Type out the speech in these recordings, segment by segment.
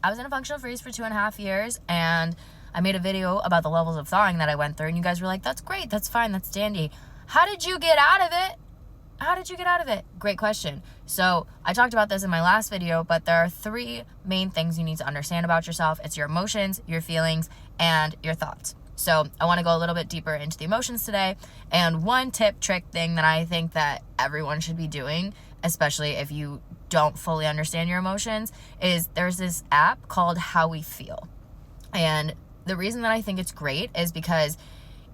I was in a functional freeze for 2.5 years, and I made a video about the levels of thawing that I went through, and you guys were like, that's great, that's fine, that's dandy. How did you get out of it? How did you get out of it? Great question. So I talked about this in my last video, but there are 3 main things you need to understand about yourself. It's your emotions, your feelings, and your thoughts. So I want to go a little bit deeper into the emotions today. And one tip, trick thing that I think that everyone should be doing, especially if you don't fully understand your emotions, is there's this app called How We Feel. And the reason that I think it's great is because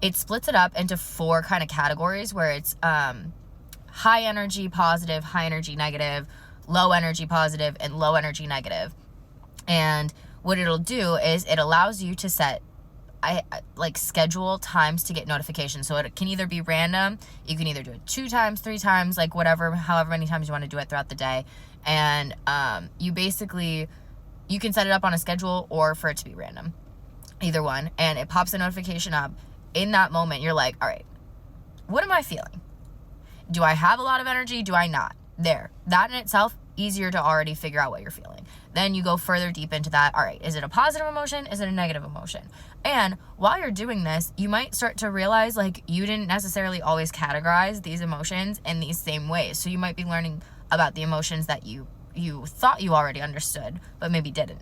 it splits it up into 4 kind of categories, where it's high energy positive, high energy negative, low energy positive, and low energy negative. And what it'll do is it allows you to set schedule times to get notifications. So it can either be random, you can either do it 2 times, 3 times, like whatever, however many times you want to do it throughout the day. And you can set it up on a schedule or for it to be random, either one. And it pops a notification up. In that moment, you're like, all right, what am I feeling? Do I have a lot of energy? Do I not? There. That in itself, easier to already figure out what you're feeling. Then you go further deep into that. All right, is it a positive emotion? Is it a negative emotion? And while you're doing this, you might start to realize like you didn't necessarily always categorize these emotions in these same ways. So you might be learning about the emotions that you thought you already understood, but maybe didn't.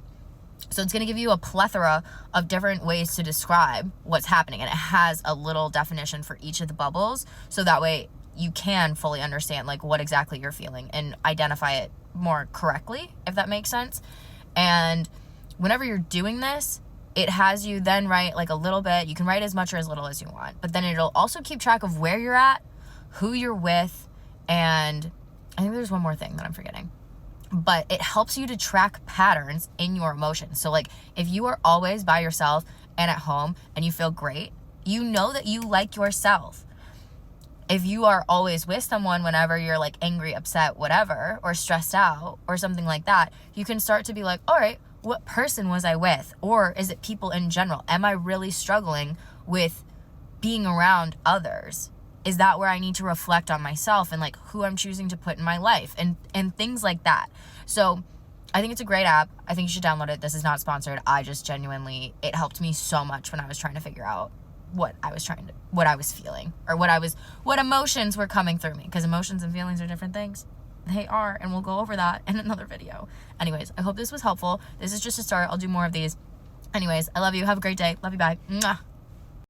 So it's going to give you a plethora of different ways to describe what's happening. And it has a little definition for each of the bubbles. So that way you can fully understand like what exactly you're feeling and identify it more correctly, if that makes sense. And whenever you're doing this, it has you then write like a little bit. You can write as much or as little as you want, but then it'll also keep track of where you're at, who you're with, and I think there's one more thing that I'm forgetting. But it helps you to track patterns in your emotions. So like if you are always by yourself and at home and you feel great, you know that you like yourself. If you are always with someone whenever you're like angry, upset, whatever, or stressed out or something like that, you can start to be like, all right, what person was I with? Or is it people in general? Am I really struggling with being around others? Is that where I need to reflect on myself and like who I'm choosing to put in my life and things like that? So I think it's a great app. I think you should download it. This is not sponsored. I just genuinely, it helped me so much when I was trying to figure out what I was feeling, or what emotions were coming through me, because emotions and feelings are different things. They are, and we'll go over that in another video. Anyways, I hope this was helpful. This is just a start. I'll do more of these. Anyways, I love you. Have a great day. Love you. Bye. Mwah.